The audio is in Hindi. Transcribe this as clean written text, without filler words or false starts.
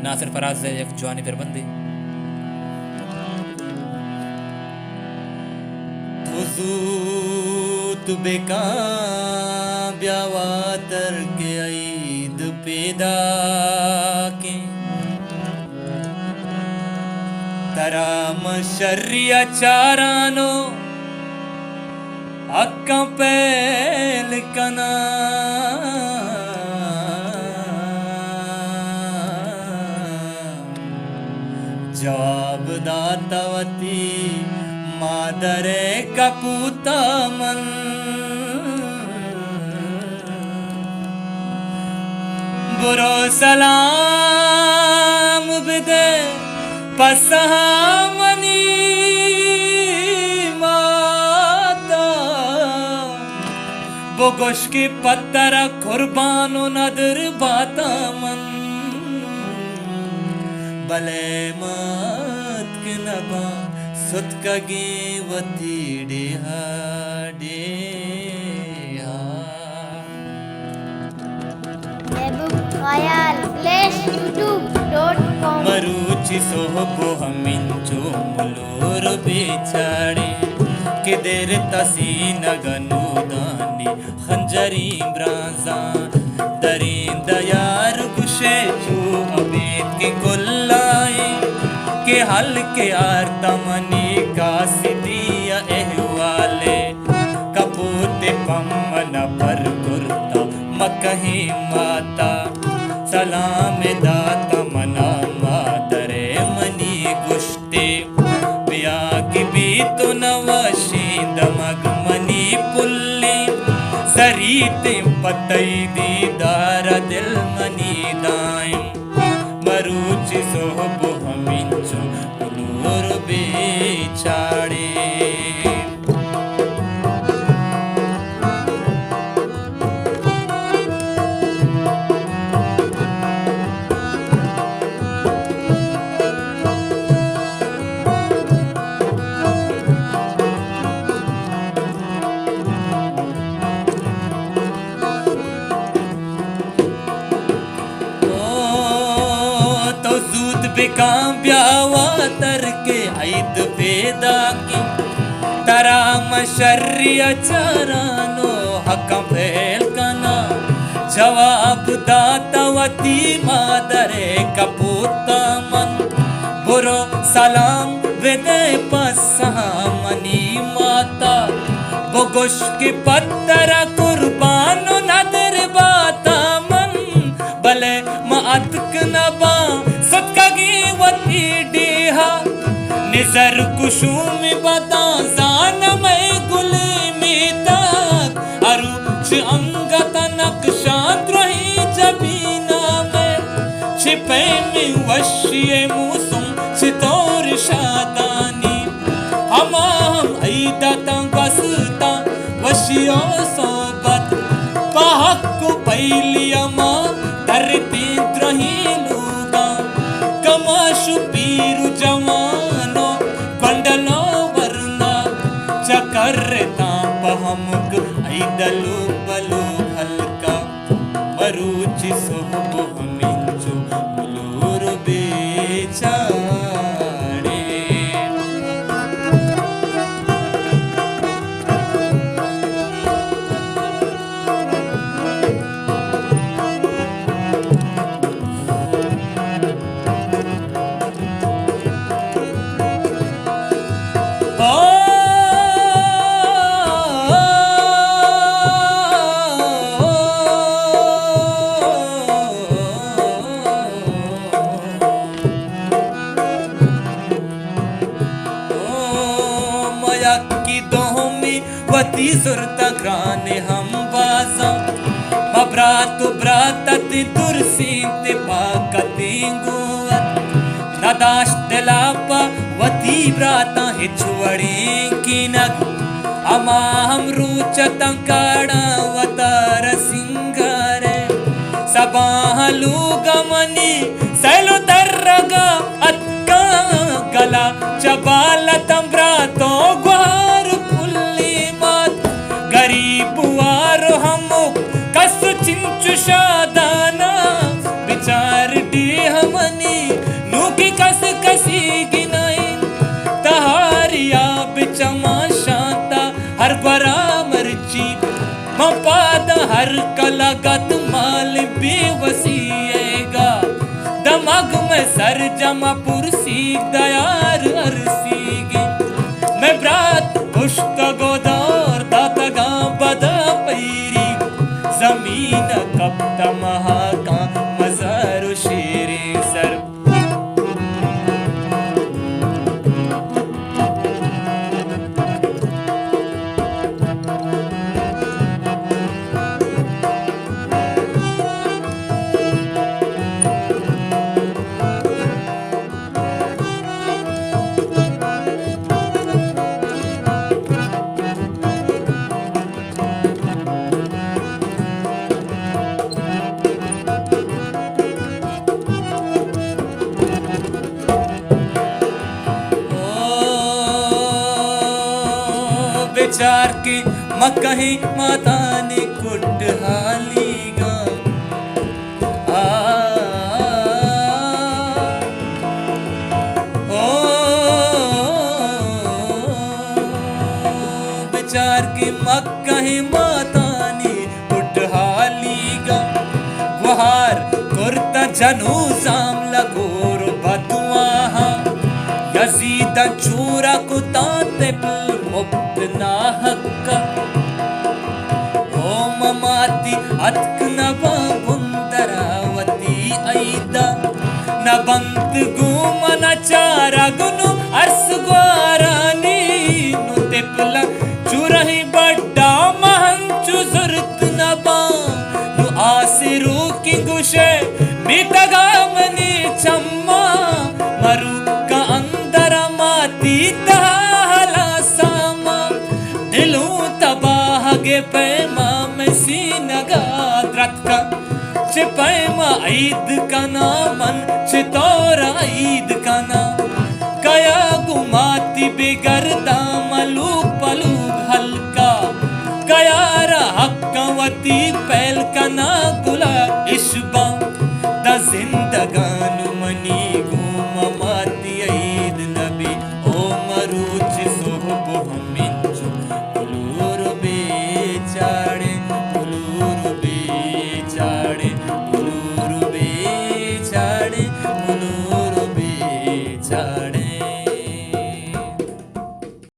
नासिर फराज है एक जवानी फिरबंदी हुजूत बेका ब्यावातर के ईद पैदा के तराम शर्रिया चारानो अक्का पैल कना जवाब दातावती मादरे कपूता मन बुरो सलाम बिदे पसहामनी माता बोगोश के पत्थर कुर्बानो नदर बाता मन बले मत के नबा सुत कगे वती डेहा डेहा महबूबखयाल/youtube.com मरुचि सोहबो हमिंचो मुलोर बेचाड़े के देर तसीन गनुदानी खंजरी ब्राजा दरिंद यार गुशे चू अबेद के कुल्लाए के हल के आर्तमनी का सिदिया एहवाले कपूते पम्मन पर कुर्ता मकही माता सलाम दाता मना मातरे मनी गुश्ते बिया की बीतु नवशीद मगमनी पुल्ली सरीते पतई दीदार दिल मनी दाएं मरुचि सोहबो हमिंचु कुलूर बेचाड़े बेकाम ब्यावा तर के ईद पैदा की तरा मशर्रिया चारानो हक फैल कना जवाब दातावती मादरे कपूता मन बुरो सलाम वेदे पसामनी माता बोगोश के पत्थर कुर्बानो नदर बाता मन भले मातक नबा डेहा निजर कुशुम बता जान मैं गुले में तक अरुच अंगत नक्शा द्रोही जबीना में छिपे में वशिये मुसुम चितौर शादानी हम ऐदता गसता वशियो सोबत पहक पैलिया मां धरती द्रोही पीरु जवानो कंडलो वरना चकरता पहमुक ऐदलु बलु हल्का मरुचि सोहबो हमिंचु मुलूर बेचाड़े वती सुरता ग्राने हम बाजा मब्रात ब्रातत दुर्सीत पाकती गुवत नदाश दिलापा वती ब्राता हिचवड़ी की नग अमा हम रूचतं काड़ा वतार सिंगारे सबाहलू गमनी सैलो तरगा अत्का गला चबालतं ब्रातो ग्वार पुल्ली मात गरीब वारो हमो कस चिंचु शादाना विचार डी हमनी बरामर्ची मपाद हर कलागत माल बेवसीएगा दमग में सर जमा पुरसी दयार अरसीगी मैं ब्रात पुष्क गोदार दातगा बदा पैरी जमीन कप्त महाका मजार शेरे सर विचार के मकही माता ने कुटहाली गा ओ विचार के मकही माता ने कुटहाली गा वहार कुर्ता जनु साम लगोर बदुआ यजीद चूरा कुताते मुक्त ना हक्का ओम माती अतक नबा बुंदरावती ऐदा नबंत गुम नचारा गुनु अर्स ग्वारानी नु तिपला चुरही बड्डा महंचु जुरत नबा नु आसिरू की गुशे मितगा मनी चम्मा मरु का अंदर माती दहला सामा दिलों तबाह गे पैमा में सीनगा द्रत का चिपैमा ईद का नामन चितौरा ईद का ना कया गुमाती बिगरदा मलू पलू हल्का कया हक्कवती पैल का ना गुला इश्बा द जिंदगानु मनी गुम माती ईद नबी ओ मरूच सोहब हमी